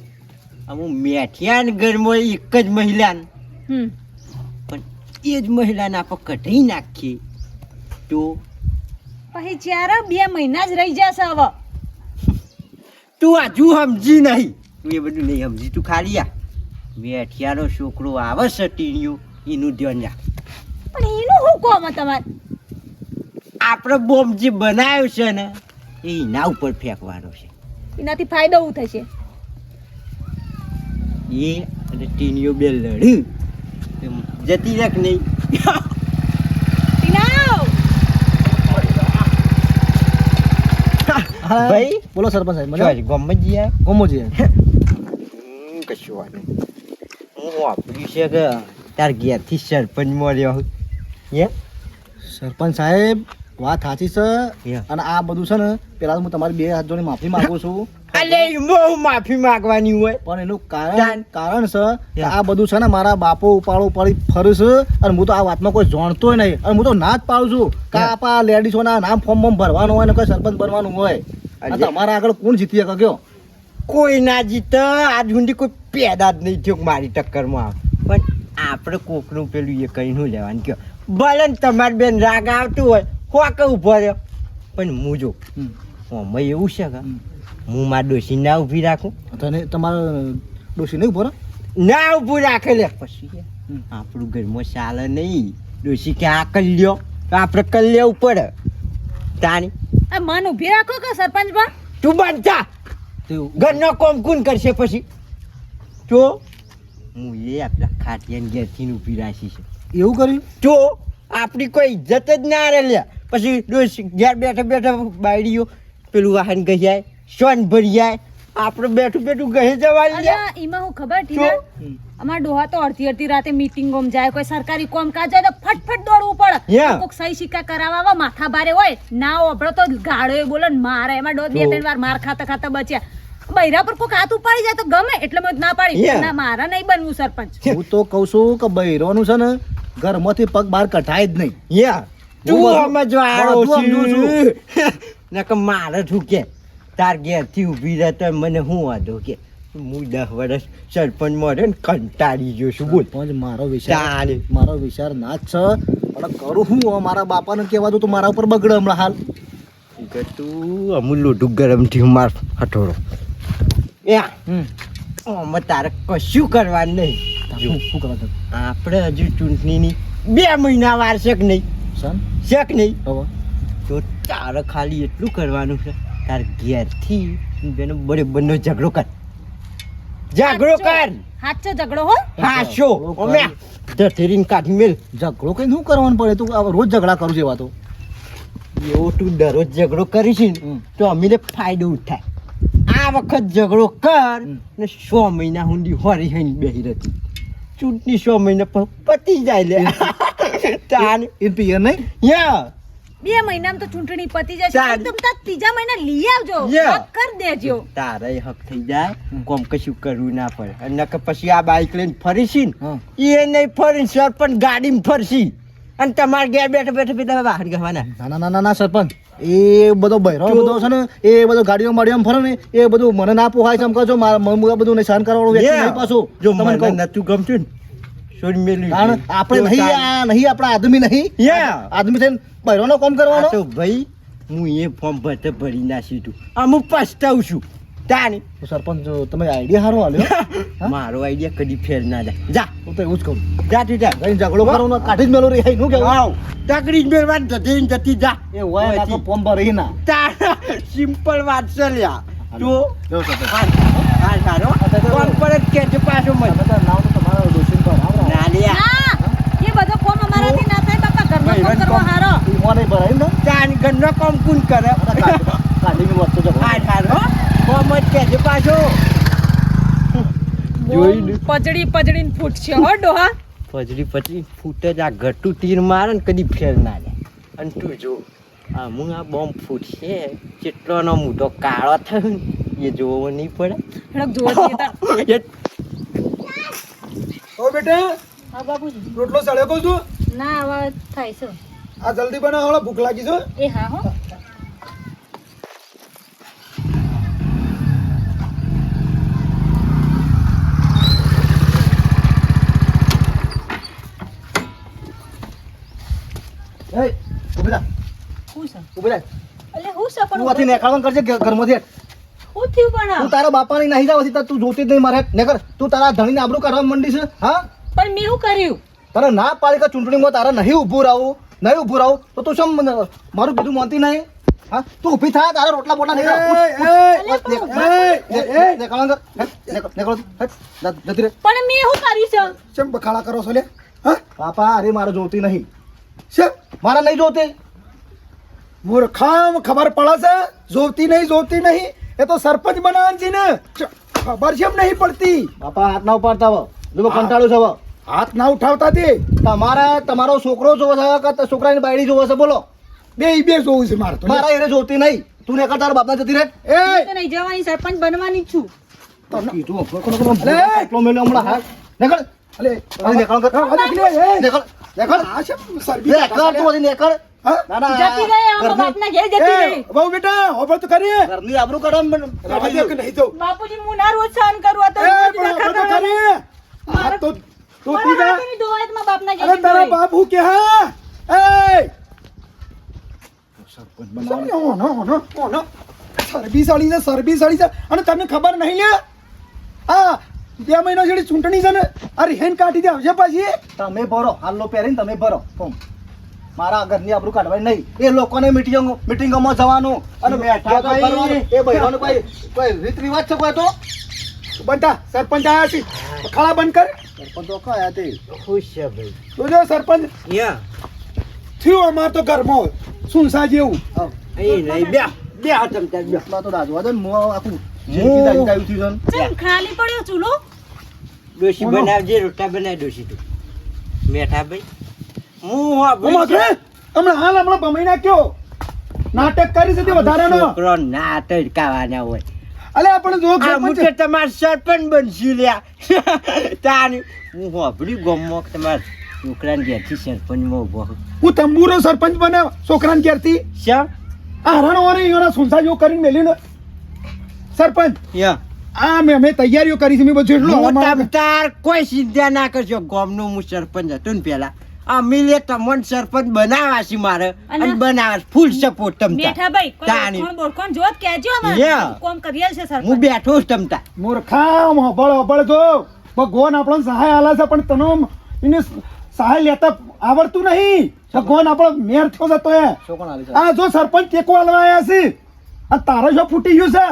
Speaker 4: અમુક મેઠિયાન ઘરમાં એક જ મહિલાને
Speaker 2: હમ
Speaker 4: પણ એ જ મહિલાને આપણે કઢી નાખીએ તો
Speaker 2: પછી જ્યારે 2 મહિના જ રહી જશે હવે
Speaker 4: તું હજુ સમજી નહીં તું એ બધું નહીં સમજી તું ખાલી આ મેઠિયાનો છોકરો આવે છે ટીણીઓ એનું ધ્યાન રાખ
Speaker 2: પણ એનું શું કોમ તમારે
Speaker 4: આપણે બોમ્બ જે બનાવ્યો છે ને એ એના ઉપર ફેંકવાનો છે
Speaker 2: એનાથી ફાયદો શું થશે
Speaker 4: એ અને ટીણીઓ બે લડ્યું તો જતી રાખ નહીં
Speaker 2: ટીનાવ
Speaker 4: ભાઈ
Speaker 1: બોલો સરપંચ સાહેબ
Speaker 4: જો ગમે જઈએ
Speaker 1: ગમોજી
Speaker 4: કશું વાત નહીં હું વાપર્યું છે કે તાર ઘેરથી સરપંચ મળ્યો હે
Speaker 1: સરપંચ સાહેબ વાત સાચી છે
Speaker 4: Yeah.
Speaker 1: અને આ બધું છે ને પેલા તો હું તમારી 2 હાથ જોડી માફી માંગુ છું
Speaker 4: અલે હું માફી માંગવાની હોય
Speaker 1: પણ એનું
Speaker 4: જાણ.
Speaker 1: કારણ છે કે
Speaker 4: Yeah.
Speaker 1: આ બધું છે ને મારા બાપો ઉપાડો ઉપાડી ફરું છે અને હું તો આ વાતમાં કોઈ જાણતોય નહીં અને હું તો ના જ પાડું છું કે
Speaker 4: Yeah.
Speaker 1: આપા લેડીઝોના નામ ફોર્મ ભરવાનું હોય ને કોઈ સરપંચ બનવાનું હોય અને
Speaker 4: અરે.
Speaker 1: તમારા આગળ કોણ જીતી શકે કયો
Speaker 4: કોઈ ના જીત આજ સુધી કોઈ પેદા જ નહીં થયો કે મારી ટક્કરમાં આવે પણ આપણે કોકનું પેલું એ કઈ નું લેવાનું કયો ભલે ને તમારી બેન રાગ આવતું હોય હોકે ઉભો રહ્યો પણ હું જો
Speaker 1: હમ.
Speaker 4: આમાં એવું છે કે
Speaker 1: હમ.
Speaker 4: હું મારા ડોશી ના ઊભી રાખું
Speaker 1: તને તમારે ડોશી નહીં ઉભો રહે?
Speaker 4: ના ઊભું રાખે લે પછી
Speaker 1: હમ.
Speaker 4: આપણું ઘરમાં ચાલે નહીં ડોશી કે આ કરી લ્યો તો આપણે કરી લેવું પડે તાણી
Speaker 2: આ મન ઊભી રાખો કે સરપંચ બા
Speaker 4: તું બંધ થા
Speaker 1: તે
Speaker 4: ઘરનો કોમ કોણ કરશે પછી તો હું એ આપણા ખાટિયાને ઘેરથી ઊભી રાખી છે
Speaker 1: એવું કર્યું
Speaker 4: તો આપણી કોઈ ઇજ્જત જ ના રહે લે પછી ડોશી ઘેર બેઠા બેઠા બાયડીઓ પેલું વાહન ગઈ જાય સોન ભરી જાય આપણે બેઠું બેઠું ગહે જવાની લે
Speaker 2: અલા ઈમાં હું ખબર ટીના
Speaker 1: હમ.
Speaker 2: અમાર ડોહા તો અડધી રાતે મીટિંગોમાં જાય કોઈ સરકારી કામકાજ હોય તો ફટફટ દોડવું પડે
Speaker 4: Yeah.
Speaker 2: કોક સહી સિક્કા કરાવવા આવા માથા ભારે હોય ના ઓભળો તો ગાળો એ બોલો ને મારે એમાં ડોહ 2-3 વાર માર ખાતા ખાતા બચ્યા બૈરા પર કોક હાથ ઉપાડી જાય તો ગમે એટલે મેં ના પાડી
Speaker 4: Yeah.
Speaker 2: ના મારા નહીં બનવું સરપંચ
Speaker 1: હું તો કહું છું કે બૈરોનું છે ને ઘરમાંથી પગ બહાર કઢાય જ નહીં
Speaker 4: યા તું
Speaker 1: બધું-
Speaker 4: સમજવા આવ્યો
Speaker 1: બધું સમજું
Speaker 4: છું નકર મારે શું કે તાર ઘેરથી ઊભી રહે તો મને શું વાંધો કે હું 10 વર્ષ સરપંચ મળે ને કંટાળી ગયો છું બોલ
Speaker 1: પણ મારો વિચાર
Speaker 4: તારે.
Speaker 1: મારો વિચાર ના જ છે પણ કરું હું હવે મારા બાપાને કહેવા દઉં તો મારા ઉપર બગડે હમણાં હાલ
Speaker 4: કે તું અમુલ લોઢું ગરમ થયું માર હટોરો યા આમાં તારે કશું કરવાનું નહીં જો
Speaker 1: શું કરવા દઉં
Speaker 4: આપણે હજુ ચૂંટણીની 2 મહિના વાર છે કે નહીં
Speaker 1: સન
Speaker 4: છે કે નહીં
Speaker 1: હવે
Speaker 4: તો તારે ખાલી એટલું કરવાનું છે તાર ઘેરથી બેનો બરોબરનો ઝઘડો કર ઝઘડો કર
Speaker 2: હાચો ઝઘડો હો
Speaker 4: હા શો અમે ધથેરીને કાઢી મેલ
Speaker 1: ઝઘડો કઈ શું કરવાનું પડે તું આ રોજ ઝઘડા કરું જેવા તો
Speaker 4: એવો તું દરરોજ ઝઘડો કરીશ ને
Speaker 1: હમ.
Speaker 4: તો અમીને ફાયદો ઉઠાય આ વખત ઝઘડો કર
Speaker 1: હમ.
Speaker 4: ને 6 મહિના સુધી હોરી હઈને બેહી રહેતી ચૂંટણી 6 મહિના પતી જાય લે તાન
Speaker 1: એ પિયર નહીં
Speaker 4: યા
Speaker 2: 2 મહિનામાં તો ચૂંટણી પતી જશે
Speaker 4: ચાલ.
Speaker 2: એકદમ તાર ત્રીજા મહિના લઈ આવજો
Speaker 4: Yeah.
Speaker 2: વાત કર દેજો
Speaker 4: તારે હક થઈ જાય કોમ કશું કરવું ના પડે અને નકર પછી આ બાઈક લઈને ફરીશી ને
Speaker 1: હા.
Speaker 4: એ નહીં ફરી સરપંચ ગાડીમાં ફરશી અને તમારે ઘેર બેઠા બેઠા બેઠા બહાર ગવાના
Speaker 1: ના ના ના ના ના સરપંચ એ બધો બહેરો બધો છે ને એ બધો ગાડીઓ માડીઓમાં ફરે ને એ બધું મને ના પોહાય છે એમ કહો છો મારા આ બધું નહીં સહન કરવાનું વ્યક્તિ નહીં પાછું
Speaker 4: જો
Speaker 1: તમને
Speaker 4: મને
Speaker 1: કહું
Speaker 4: નતું ગમતું ને છોડી મેલ્યું
Speaker 1: કારણ આપણે નહીં આ નહીં આપણા આદમી નહીં
Speaker 4: Yeah.
Speaker 1: આદમી થઈને બહેરોનો કામ
Speaker 4: આ
Speaker 1: કરવાનો
Speaker 4: તો ભાઈ હું એ ફોર્મ ભરતે ભરી નાખી તું અમુક પસ્તાવું છું તાની
Speaker 1: તો સરપંચ તમે આઈડિયા સારો આલ્યો હા?
Speaker 4: મારો આઈડિયા કદી ફેલ ના જાય જા
Speaker 1: હું તો એવું જ કહું
Speaker 4: જા તું જા
Speaker 1: કઈ ઝઘડો કરો ને કાઢી જ મેલો રે હું કેવું
Speaker 4: આવ તકડી જ મેળવા જતી જા
Speaker 1: એ હોય નાખો પોમ ભરી ના
Speaker 4: તારા સિમ્પલ વાત છે લ્યા તો
Speaker 1: જો સરપંચ
Speaker 4: હા સારો કોમ પર જ કેજો પાછો મત
Speaker 1: બધા નામ તો તમારો દોષી પર આવરા
Speaker 4: ના લ્યા
Speaker 2: ના એ બધો કોમ અમારાથી ના થાય બાપા ઘરનો કોમ કરવો હારો
Speaker 1: ઈમો નહીં ભરાય ને
Speaker 4: તાન ઘરનો કામ કોણ કરે
Speaker 1: કાઢી મેં વસ્તુ જગો
Speaker 4: હા સારો કોમ જ કેજો પાછો જોઈને
Speaker 2: પજડીને ફૂટશે હો ડોહા
Speaker 4: પચડી ફૂટે જ આ ઘટું તીર મારે ને કદી ફેર ના જાય અને તું જો આ હું આ બોમ્બ ફૂટશે કેટલોનો મોટો કાળો થયો ને એ જોવો નહીં પડે
Speaker 2: હડક જોવા જઈએ તાર.
Speaker 3: ઓ બેટા
Speaker 2: હા બાપુજી
Speaker 3: રોટલો સળ્યો કહું છું
Speaker 2: ના આવા થાય છે
Speaker 3: આ જલ્દી બનાવો હળો, ભૂખ લાગી છે.
Speaker 2: એ હા હો
Speaker 1: એ ઉભી થા
Speaker 2: હું છે
Speaker 1: ઉભી થા
Speaker 2: એટલે હું છે
Speaker 1: તું આથી નેકાળવાનું કરજે ઘરમાંથી
Speaker 2: હું થયું પણ
Speaker 1: તું તારા બાપાની નહીં જાવ સીધા તું જોતી જ નહીં મારે નેકર તું તારા ધણીને આબરૂ કાઢવા માંડી છે હા
Speaker 2: પણ મેં શું કર્યું
Speaker 1: તને ના પાડી કે ચૂંટણીમાં તારે નહીં ઊભું રહું તો તું શમ મારું કીધું માનતી નહીં હા તું ઊભી થા તારા રોટલા બોટલા નહીં જતી રે
Speaker 2: પણ મેં શું કર્યું છે
Speaker 3: કેમ બખાડા કરો છો લે? હા
Speaker 1: પાપા અરે મારે જોતી નહીં
Speaker 3: શેમ?
Speaker 1: મારા નહીં જોતી
Speaker 3: મૂર્ખામ ખબર પડે છે જોતી નહીં એ તો સરપંચ બનાવવાનું છે ને ખબર છે એમ નહીં પડતી.
Speaker 1: પાપા હાથ ના ઉપાડતા હો જો કંટાળ્યું છે હવે.
Speaker 3: હાથ ના ઉઠાવતા તે
Speaker 1: તમારો છોકરો જોવો છે કે છોકરાની બાયડી જોવો છે બોલો
Speaker 3: બે જોવું છે મારે તો.
Speaker 1: મારા એને જોતી નહીં તું ને તારા બાપના જતી રે
Speaker 3: એ
Speaker 2: તો નહીં જવાની સરપંચ બનવાની જ છું
Speaker 1: એટલો મેલ્યો હમણાં હા નીકળ
Speaker 3: અલે
Speaker 1: અહીં નીકળ કર.
Speaker 3: આ દેખ લે, એ.
Speaker 1: નીકળ નીકળ
Speaker 3: આ છે સરબી
Speaker 1: નીકળ તું અહીં નીકળ
Speaker 3: હા?
Speaker 1: ના ના
Speaker 2: જતી રહે આમાં બાપના ઘેર જતી રહે
Speaker 3: એ, બહુ બેટા હોબળ તો કરી
Speaker 1: ઘરની આબરૂ કાઢવા
Speaker 3: રવા દે કે નહીં તો
Speaker 2: બાપુજી હું ના રોજ સહન કરું આ તો
Speaker 3: એ
Speaker 2: રોજ
Speaker 3: પણ
Speaker 2: નખર
Speaker 3: હોબળ તો
Speaker 2: કરવાનું.
Speaker 3: કરી આ તો તું
Speaker 2: મારા
Speaker 3: જા
Speaker 2: હાથની દોવાય તો મારા બાપના ઘેર
Speaker 3: અરે તારા
Speaker 2: જતી રહે.
Speaker 3: બાપ હું કે હા એ ઓનો સરબી સાળી છે અને તમને ખબર નહીં લે આ 2 મહિના જેવી ચૂંટણી છે ને આ રિહેન કાઢી દે આવશે પાછી
Speaker 1: તમે ભરો હાલો પહેરીને તમે ભરો ફોર્મ. મારા ઘરની આબરૂ કાઢવાની નહીં એ લોકોને મિટિંગોમાં જવાનું અને બેઠા તો કરવાનું. એ બહેનોને કોઈ રીત રિવાજ છે કોઈ તો
Speaker 3: બનતા સરપંચ આયા છે ખાડા બંધ કર
Speaker 1: સરપંચો કયા તે
Speaker 4: ખુશ છે ભાઈ
Speaker 3: જોજો સરપંચ
Speaker 4: યા
Speaker 3: થયું અમાર તો ઘરમાં સુનસા જેવું
Speaker 1: આવ.
Speaker 4: અહીં નહીં બે હાથમ ચાલ બે
Speaker 1: એટલા તો દાજવા દે ને મોં આખું જિંદગી દાજી દાજી થયું છે ને.
Speaker 2: ચમ ખાલી પડ્યો ચૂલો
Speaker 4: ડોશી બનાવજે રોટલા બનાવી ડોશી તું મેઠા ભાઈ હું
Speaker 3: હમણાં બમાઈ નાખ્યો નાટક કરી છે તે વધારાનો
Speaker 4: છોકરો ના તડકાવાના હોય
Speaker 3: અલે આપણે જો
Speaker 4: આ મુકે તમાર સરપંચ બનશી લ્યા તાની હું હોભળી ગમો તમાર છોકરાને ઘેરથી સરપંચમાં ઉભો
Speaker 3: હું તંબુરો સરપંચ બનાવ છોકરાને ક્યારથી
Speaker 4: શ્યામ
Speaker 3: આ હરણવારે એના સુનસા જેવું કરીને મેલ્યું ને સરપંચ
Speaker 4: યા
Speaker 3: આ મેં તૈયારીઓ કરી છે મેં બધું એટલું
Speaker 4: હું
Speaker 3: હવામાં
Speaker 4: તાર કોઈ ચિંતા ના કરશો ગામનો હું સરપંચ હતો ને પેલા આ મિલે તમને સરપંચ બનાવા છે મારે અને બનાવા ફૂલ સપોર્ટ તમતા
Speaker 2: મેઠાભાઈ કોઈ
Speaker 4: તાની.
Speaker 2: ઓળખોણ બોળખોણ જોત કહેજો અમારે.
Speaker 4: Yeah.
Speaker 2: કોમ કરીએ છે સરપંચ.
Speaker 4: હું બેઠો છું તમતા
Speaker 3: મૂર્ખામ હબળ જો ભગવાન આપણને સહાય આલા છે પણ તનો એને સહાય લેતા આવડતું નહીં ભગવાન આપણો મેર થયો છે તો એ
Speaker 1: શું કોણ આલી છે?
Speaker 3: આ જો સરપંચ ટેકો આલવા આવ્યા છે આ તારો જો ફૂટી ગયું છે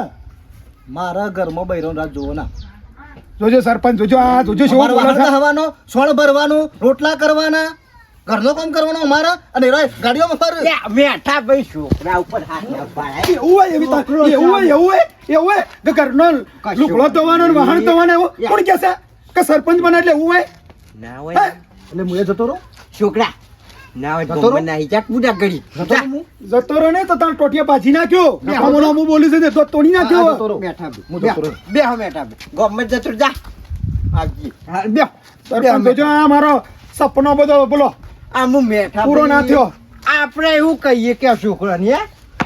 Speaker 1: મારા ઘરમાં બૈરો રાત જોવો ના
Speaker 3: જોજો સરપંચ જોજો આ જોજો શું
Speaker 1: અમારે
Speaker 3: બોલે
Speaker 1: વાહન
Speaker 3: છે
Speaker 1: હવાનો સોણ ભરવાનું રોટલા કરવાના ઘરનો કામ કરવાનો અમારા અને એરા ગાડીઓમાં ફરે
Speaker 4: યા, મેઠા ભાઈ છોકરા ઉપર હાથ ના પાડાય
Speaker 3: એવું હોય એવી એવું હોય કે ઘરનો લુગડો ધોવાનો ને વાહન ધોવાનો એવું કોણ કહે છે કે સરપંચ બને એટલે એવું હોય
Speaker 4: ના હોય ને.
Speaker 1: એટલે હું એ જતો રહું
Speaker 4: છોકરા ના હોય
Speaker 1: જતો
Speaker 4: તો
Speaker 1: રહો?
Speaker 4: બનાવી જા પૂરા કરી
Speaker 1: જતો રહું હું?
Speaker 3: જતો રહો ને તો તાર ટોટિયા પાછી નાખ્યો બેહામણો હું બોલી છે તો તોડી
Speaker 1: હા,
Speaker 3: નાખ્યો
Speaker 1: જતો રહું.
Speaker 4: મેઠા
Speaker 1: હું
Speaker 4: ભાઈ
Speaker 1: જતો રહું.
Speaker 4: બેહો મેઠા ભાઈ ગમે જતો જા આવજી
Speaker 3: હા, બેહ. સરપંચ જોજો આ મારો સપનો બધો બોલો
Speaker 4: આ હું મેઠા
Speaker 3: પૂરો ના
Speaker 4: ભાઈ,
Speaker 3: થયો.
Speaker 4: આપણે એવું કહીએ કે છોકરાને હે?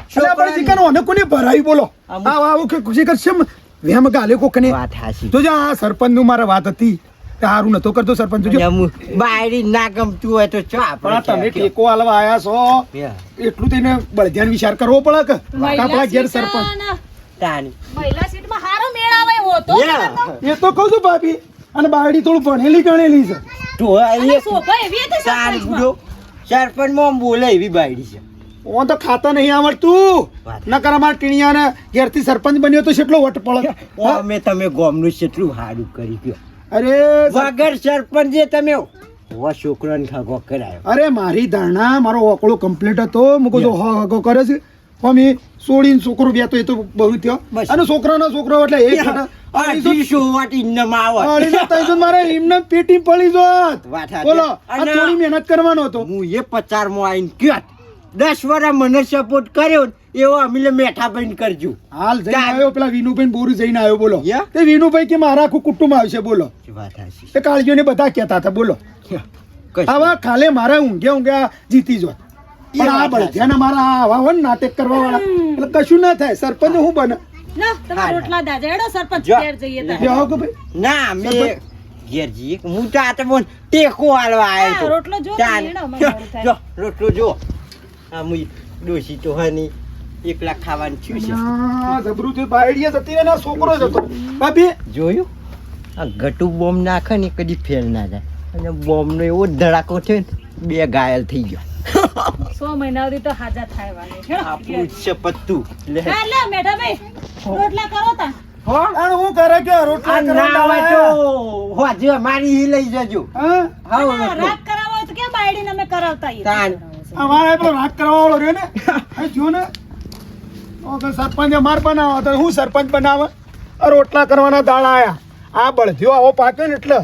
Speaker 3: એટલે આપણે ચિકન ઓને કોને ભરાવી બોલો આવું કે ખુશી કરશે વેમ ગાલે કોકને
Speaker 4: વાત હાચી.
Speaker 3: જોજો આ સરપંચ નું મારે વાત હતી કે હારું નતો કરતો સરપંચ જોજો
Speaker 4: અને હું બાયડી ના ગમતું હોય તો ચા
Speaker 3: પણ આ તમે ટેકો આલવા આયા છો એટલું તેને બળધ્યાન વિચાર કરવો પડે કે આપણા ઘેર સરપંચ
Speaker 2: ના,
Speaker 4: તાની
Speaker 2: મહિલા સીટમાં તો
Speaker 4: યા.
Speaker 3: એ તો કહું છું ભાભી અને બાયડી થોડું ભણેલી ગણેલી છે
Speaker 4: તો
Speaker 2: અને
Speaker 4: એ
Speaker 2: શોભા એવી હતી
Speaker 4: ચાર
Speaker 2: સરપંચમાં.
Speaker 4: બુડો સરપંચમાં બોલે એવી બાયડી છે
Speaker 3: ઓન તો ખાતા નહીં આવડતું
Speaker 4: વાત.
Speaker 3: નકર અમારા ટીણિયાને ઘેરથી સરપંચ બન્યો તો કેટલો વટ પડે
Speaker 4: અમે તમે ગોમનું કેટલું સારું કરી ગયો
Speaker 3: અરે
Speaker 4: વગર સરપંચે તમે વો છોકરાને ખગો કરાયો
Speaker 3: અરે મારી ધારણા મારો ઓકળો કમ્પ્લીટ હતો મૂકો જો હગો કરે છે મમ્મી છોડીને છોકરો બે તો એ તો બહુ થયો
Speaker 4: બસ.
Speaker 3: અને છોકરાનો છોકરો એટલે એક ખાટા
Speaker 4: અઢીસો વાટ ઇન્નમાં આવે.
Speaker 3: અઢીસો ત્રણસો મારે એમને પેટી પડી જોત
Speaker 4: વાત સાચી.
Speaker 3: બોલો આ
Speaker 4: અને
Speaker 3: થોડી મહેનત કરવાનો હતો
Speaker 4: હું એ 50 માં આવીને ગયો 10 વર્ષ મને સપોર્ટ કર્યો ને એવો અમે મેઠા બન કરજો
Speaker 3: હાલ જઈને
Speaker 4: ચાલ.
Speaker 3: આવ્યો પેલા વિનુભાઈ બોર જઈને આવ્યો બોલો
Speaker 4: યા?
Speaker 3: તે વિનુભાઈ કે મારા આખું કુટુંબ આવશે બોલો
Speaker 4: વાત હાચી.
Speaker 3: એ કાળજીઓને બધા કહેતા હતા બોલો
Speaker 4: કશું.
Speaker 3: આવા ખાલે મારા ઊંઘ્યા જીતી જોત પણ આ બળધ્યાને મારા આવા હોય ને નાટક કરવા વાળા એટલે કશું ના થાય સરપંચ હું બને
Speaker 2: લો તમે
Speaker 4: હા,
Speaker 2: રોટલા દાજા હેડો સરપંચ
Speaker 4: જો.
Speaker 2: ઘેર જઈએ તારે.
Speaker 3: જાઓ કે ભાઈ
Speaker 4: ના મેં ઘેર જઈએ હું તો આ તો બોલ ટેકો હાલવા આવ્યો
Speaker 2: હા,
Speaker 4: તો.
Speaker 2: રોટલો જો
Speaker 4: ચાલ.
Speaker 2: ને, એનો અમારે મોડું થાય.
Speaker 4: જો રોટલો જો આ મુઈ ડોસી તો હની એકલા ખાવાનું થયું છે
Speaker 3: આ જબરું થયું બાયડીએ જતી રહે ને આ છોકરો જ હતો ભાભી
Speaker 4: જોયું આ ગટુ બોમ્બ નાખે ને કદી ફેલ ના જાય અને બોમ્બનો એવો ધડાકો થયો ને 2 ઘાયલ થઈ ગયો
Speaker 2: 100 મહિના સુધી તો હાજા થાય વાળી હેડો
Speaker 4: આપણું જ છે પત્તું લે
Speaker 2: હા લે મેઠા ભાઈ રોટલા કરો તા
Speaker 3: અને હું કરે કે રોટલા
Speaker 4: આ ના
Speaker 3: કરવા
Speaker 4: હોય તો હોજે મારી ઈ લઈ જજો
Speaker 3: હા
Speaker 4: હાઉ
Speaker 2: અને
Speaker 4: રોટલો.
Speaker 2: રાગ કરાવો હોય તો કેમ બાયડીને અમે કરાવતા આવીએ?
Speaker 4: તાન.
Speaker 3: અમારે પેલો રાગ કરવા વાળો રહ્યો ને આ જો ને ઓ કે સરપંચ માર બનાવો તો હું સરપંચ બનાવે આ રોટલા કરવાના દાડા આયા આ બળધ્યો આવો પાક્યો ને એટલે